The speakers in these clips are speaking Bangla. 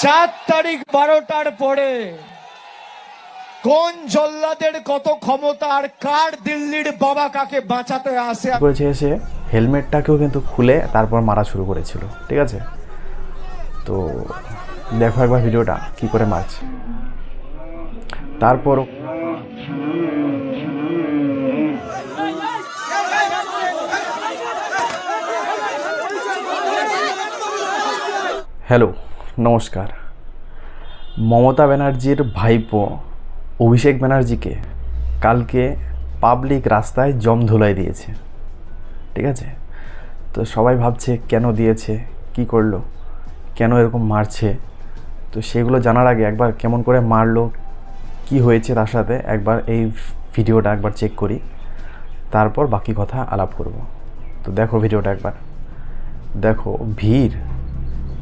4 তারিখ 12টার পরে কোন জল্লাদের কত ক্ষমতা আর কার দিল্লির বাবা কাকে বাঁচাতে আসে করেছে এসে হেলমেটটাকেও কিন্তু খুলে তারপর মারা শুরু করেছিল। ঠিক আছে, তো দেখো একবার ভিডিওটা কি করে মারছে। তারপর হ্যালো, নমস্কার। মমতা ব্যানার্জির ভাইপো অভিষেক ব্যানার্জিকে কালকে পাবলিক রাস্তায় জম ধুলাই দিয়েছে। ঠিক আছে, তো সবাই ভাবছে কেন দিয়েছে, কি করলো, কেন এরকম মারছে। তো সেগুলো জানার আগে একবার কেমন করে মারলো, কি হয়েছে তার সাথে, একবার এই ভিডিওটা একবার চেক করি, তারপর বাকি কথা আলাপ করব। তো দেখো ভিডিওটা একবার দেখো। ভিড়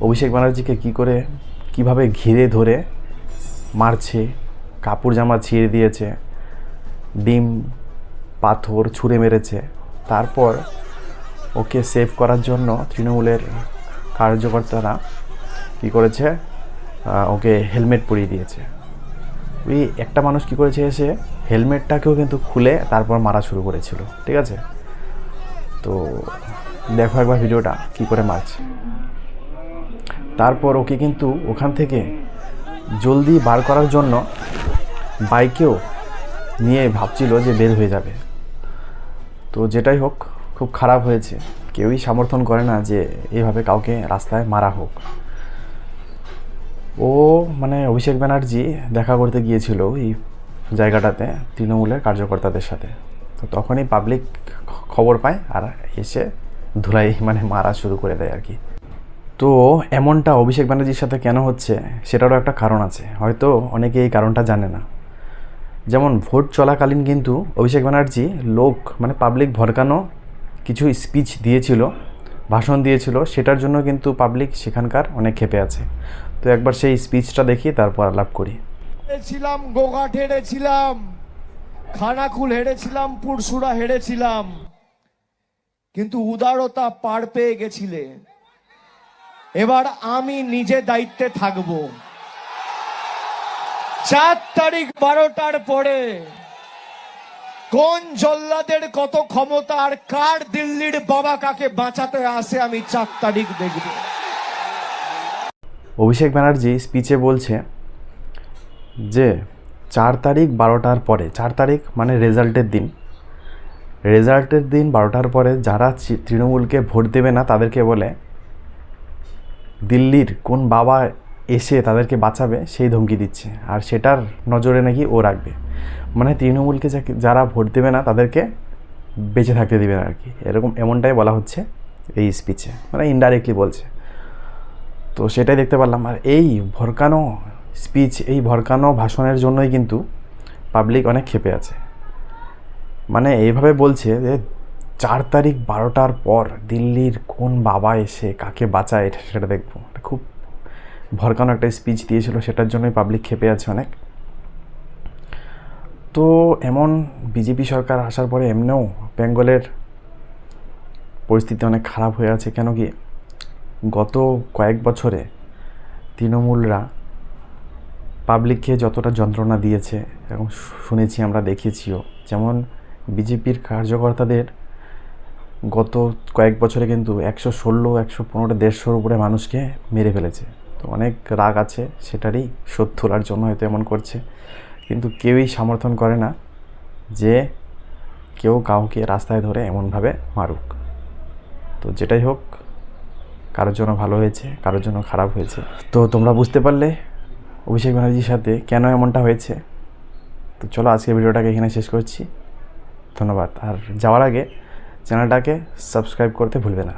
অভিষেক ব্যানার্জিকে কিভাবে ঘিরে ধরে মারছে, কাপড় জামা ছিঁড়ে দিয়েছে, ডিম পাথর ছুঁড়ে মেরেছে। তারপর ওকে সেভ করার জন্য তৃণমূলের কার্যকর্তারা কী করেছে, ওকে হেলমেট পরিয়ে দিয়েছে। ওই একটা মানুষ কী করেছে, এসে হেলমেটটাকেও কিন্তু খুলে তারপর মারা শুরু করেছিল। ঠিক আছে, তো দেখো একবার ভিডিওটা কি করে মারছে। তারপর ওকে কিন্তু ওখান থেকে জলদি বার করার জন্য বাইকেও নিয়ে ভাবছিল যে বের হয়ে যাবে। তো যেটাই হোক, খুব খারাপ হয়েছে। কেউই সমর্থন করে না যে এইভাবে কাউকে রাস্তায় মারা হোক। ও মানে অভিষেক ব্যানার্জি দেখা করতে গিয়েছিল এই জায়গাটাতে তৃণমূলের কার্যকর্তাদের সাথে। তো তখনই পাবলিক খবর পায় আর এসে ধুলাই মারা শুরু করে দেয় আর কি। তো এমনটা অভিষেক ব্যানার্জির সাথে কেন হচ্ছে সেটারও একটা কারণ আছে, হয়তো অনেকে এই কারণটা জানে না। যেমন ভোট চলাকালীন কিন্তু অভিষেক ব্যানার্জি পাবলিক ভড়কানো কিছু স্পিচ দিয়েছিল, ভাষণ দিয়েছিল, সেটার জন্য কিন্তু পাবলিক সেখানকার অনেক ক্ষেপে আছে। তো একবার সেই স্পিচটা দেখি, তারপর আলাপ করি। হেরেছিলাম, গোঘাট হেরেছিলাম, খানাকুল হেরেছিলাম, পুরসুরা হেরেছিলাম, কিন্তু উদারতা পার পেয়ে গেছিলে। এবার আমি নিজে দায়িত্বে থাকব। 4 তারিখ 12টার পরে কোন জল্লাদের কত ক্ষমতা আর কার দিল্লির বাবা কাকে বাঁচাতে আসে আমি 4 তারিখ দেখব। অভিষেক ব্যানার্জি স্পিচে বলছে যে 4 তারিখ 12টার পরে, 4 তারিখ মানে রেজাল্টের দিন 12টার পরে যারা তৃণমূলকে ভোট দেবে না তাদেরকে বলে দিল্লির কোন বাবা এসে তাদেরকে বাঁচাবে সেই ধমকি দিচ্ছে, আর সেটার নজরে নাকি ও রাখবে। মানে তৃণমূলকে যারা ভোট দেবে না তাদেরকে বেঁচে থাকতে দেবে না আর কি, এমনটাই বলা হচ্ছে এই স্পিচে, ইনডাইরেক্টলি বলছে। তো সেটাই দেখতে পারলাম। আর এই ভড়কানো স্পিচ, এই ভড়কানো ভাষণের জন্যই কিন্তু পাবলিক অনেক ক্ষেপে আছে। এইভাবে বলছে যে 4 তারিখ 12টার পর দিল্লির কোন বাবা এসে কাকে বাঁচায় সেটা দেখবো। খুব ভড়কানো একটা স্পিচ দিয়েছিল, সেটার জন্যই পাবলিক ক্ষেপে আছে অনেক। তো এমন বিজেপি সরকার আসার পরে এমনিও বেঙ্গলের পরিস্থিতি অনেক খারাপ হয়ে আছে। কেন কি গত কয়েক বছরে তৃণমূলরা পাবলিককে যতটা যন্ত্রণা দিয়েছে, এবং শুনেছি, আমরা দেখেছিও, যেমন বিজেপির কার্যকর্তাদের গত কয়েক বছরে কিন্তু 116, 115, 150 উপরে মানুষকে মেরে ফেলেছে। তো অনেক রাগ আছে, সেটারই শোধ তোলার জন্য হয়তো এমন করছে। কিন্তু কেউই সমর্থন করে না যে কেউ কাউকে রাস্তায় ধরে এমনভাবে মারুক। তো যেটাই হোক, কারোর জন্য ভালো হয়েছে, কারোর জন্য খারাপ হয়েছে। তো তোমরা বুঝতে পারলে অভিষেক ব্যানার্জির সাথে কেন এমনটা হয়েছে। তো চলো আজকে ভিডিওটাকে এখানে শেষ করছি। ধন্যবাদ। আর যাওয়ার আগে চ্যানেলটাকে সাবস্ক্রাইব করতে ভুলবে না।